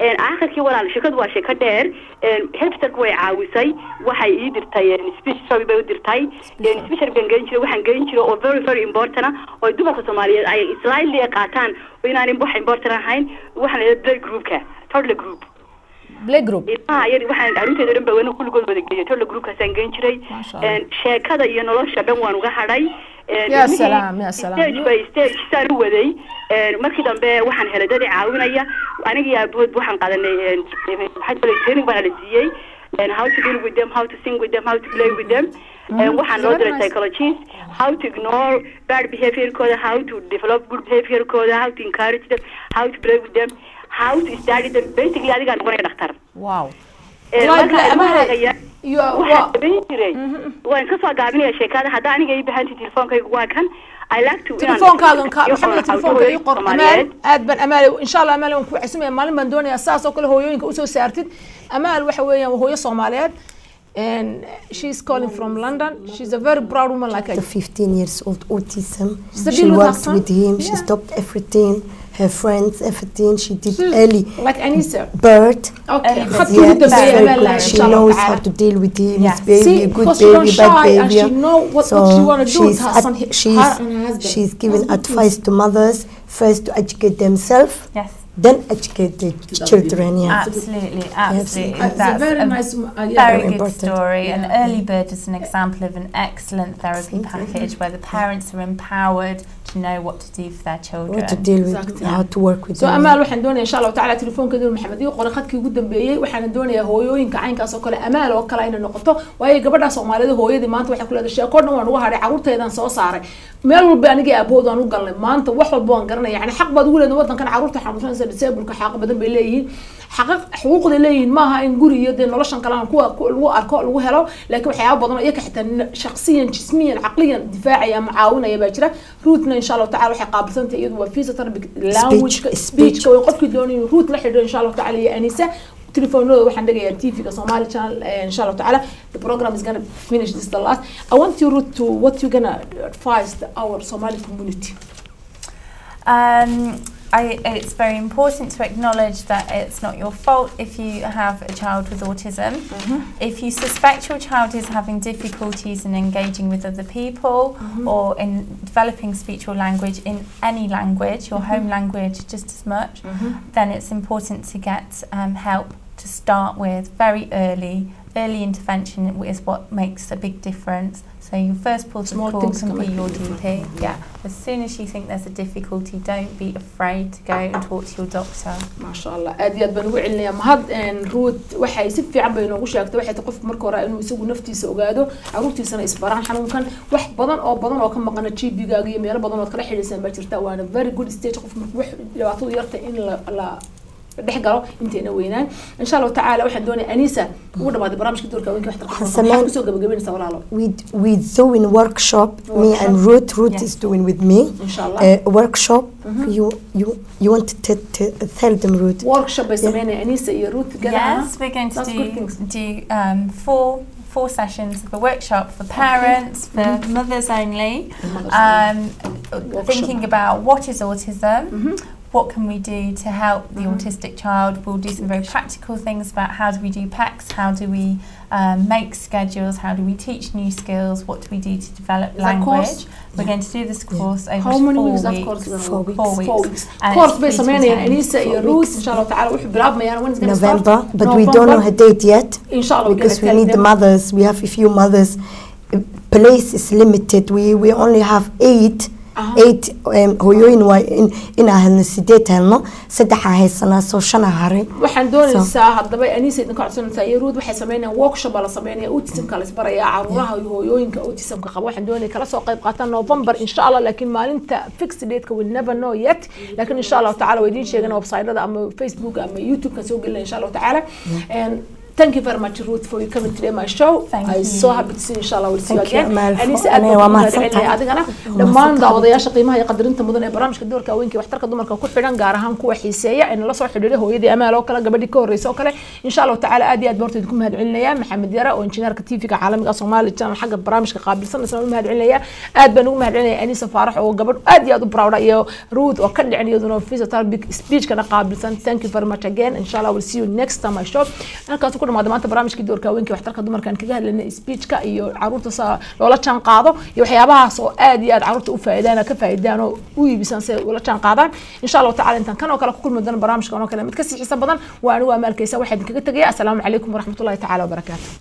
آخر كي ولا الشكل واشكل دير هلفتك وعاوسي وحي يدرتاي speech therapy يدرتاي speech therapy جنجري وحن جنجري أو very important أو دوما كسومالية أي slightly قاتان وينا نبوح important هاين وحن play group كه toddler group play group يعني وحن عروتي درم بوينو كل جزء بدك toddler group كسان جنجري شيء كذا ينولش شباب وانوجهاري يا سلام يا سلام stage by stage سارو ودي markii dambe waxaan helay dad caawinaya aniga iyo abood waxaan qaadanay waxa kale training baan la siiyay and how to deal with them, how to sing with them, how to play with them waxaan loo diray psychologists how to ignore bad behavior kooda, how to develop good behavior kooda, how to encourage them, how to play with them, how to study them. Basically adiga aan qornay dhakhtar. Wow. وين كسر قابلني شيكات هذا أنا جاي بهانتي تلفون كي واكن I like to تلفون كاغن محمد تلفون كي يقر أمال أدبن أمال إن شاء الله أمال ونكون اسمه أمال من دون أساس وكل هو ينك أسوي سارتد أمال وحوية وهو صوماليات and she's calling from London. She's a very proud woman like I. 15 years old autism. She worked with him. She stopped everything. Her friends, everything. She did early. Like Anissa. Birth. Okay. She knows how to deal with him. His baby, good baby, bad baby. She knows what she want to do with her son, her and her husband. She's giving advice to mothers first to educate themselves. Yes. Then educate the children. Yeah. Absolutely, absolutely. Yes. That's a very nice, very good story. And Early Bird is an example of an excellent therapy package where the parents are empowered to know what to do for their children. What to deal with, how to work with them. So أمال وحن دوني إن شاء الله تعالى تلفون كده محمد يقول خدك جدا بيجي وحن دوني هويين كعين كاسوكل أمال وكلا إن النقطة وهي قبلها صومالي هوية دي ما أنت وحكي كل هذا الشيء كورنا ونوها على عروض هذا سو صار مال بأني أبود أنا وقال ما أنت وحول بون قرنا يعني حق بدول إنه وطن كان عروض حمشان سبسيب كحق بدن بيليه حقق حقوق ليه ما هاي نقولي يدين ولا شان كلام كوا أركاء الوهلة لكن حياة بدنا يك حتى شخصيا جسميا عقليا دفاعيا معاونة يا باشرة روتنا إن شاء الله تعالى حقابل سنة يد وفيزة ترى language speech كوي قف كدوني روت لحد إن شاء الله تعالى يا أنسة تليفوننا وحنا دقيقة TV كصومالي channel إن شاء الله تعالى the program is gonna finish this the last. I want you to what you gonna advise our Somali community. It's very important to acknowledge that it's not your fault if you have a child with autism. If you suspect your child is having difficulties in engaging with other people or in developing speech or language in any language, your home language just as much, then it's important to get help to start with very early. Early intervention is what makes a big difference. So your first port of call can be your GP. Yeah. As soon as you think there's a difficulty, don't be afraid to go and talk to your doctor. ما شاء الله. أديات بنوع لنا مهد إن روت وحي سفي عم بينو وش يكتب وحي تقف مركورة إنه يسوي نفتي سوقاده عروتي سنة إسبران حنون واحد بدن أو كم مقنع شيء بيجاقي ميلا بدن وتكره حلي سنة بترتا وأنا very good stage تقف واحد لو عطوا يرتا إن لا دحقرو انتينا وينان ان شاء الله تعالى waxaan doonay Anisa ugu dhawaad barnaamijka doorka haweenka waxaan ku soo gabagabeynaa walaalo with doing workshop me and Ruth is doing with me workshop you want to tell them Ruth workshop by sameeyna Anisa iyo Ruth yes we're going to do four sessions of a workshop for parents, for mothers only, thinking about what is autism, what can we do to help the autistic child. We'll do some very practical things about how do we do PECs, how do we make schedules, how do we teach new skills, what do we do to develop language. We're going to do this course over 4 weeks. 4 weeks. Course based on Anisa and Ruth, inshallah ta'ala, we'll be when it's going to November, but we don't know her date yet. Inshallah, because we need the mothers. We have a few mothers. Place is limited. We only have 8 hooyooyin waa in aan sideed helno saddex haysanaa soo shan haray waxaan doonaysaa hadaba Anisa idin ka codsanaysaa Ruud waxay sameeyaan workshop la sameeyay autismka la isbaraya caruuraha iyo hooyooyinka autismka qaba waxaan doonay kala soo qayb qaataan November insha Allah laakiin maalinta fixed date ka will never know yet laakiin insha Allah ta'ala way idin sheegana website-ada ama Facebook ama YouTube ka soo galnaa insha Allah ta'ala and thank you very much Ruth for you coming today my show. I'm so happy to see you inshallah we'll see you again. Anisa adigana dhamaan daawadayaasha qiimaha iyo qadarinta mudan ee barnaamijka doorka haweenka waxtarka dumarka ku xidhan gaar ahaan kuwa xiiseeya in la soo xidhiidho hooyadii Amal oo kala gabadhii ka horreysay oo kale inshallah ta'ala aad iyo aad bartay ku mahadcelinaya Maxamed Yara oo injineerka TV-ga caalamiga Somali channel xagga barnaamijka qaabilsan isla mahadcelinaya aad baan ugu mahadcelinaya Anisa Faarax oo gabadh aad iyo aad u proud iyo Ruth oo ka dhicin iyaduna physical big speech kana qaabilsan. Thank you very much again. Inshallah we'll see you next time my show. maanta barnaamijka doorka haweenka waxtarka dumarkan kaga hadlayna speechka iyo caruurta loola jaan qaado iyo waxyaabahaas oo aad iyo aad caruurta u faa'iidaan oo u iibsan si ula jaan qaadaan insha Allah ta'ala intan kan oo kale ku kulmi doona barnaamijkan oo kale mid ka sii xiiso badan waa anigu Amal Kayse waxaan kaga tagay assalaamu calaykum wa rahmatullahi ta'ala wa barakaatuh.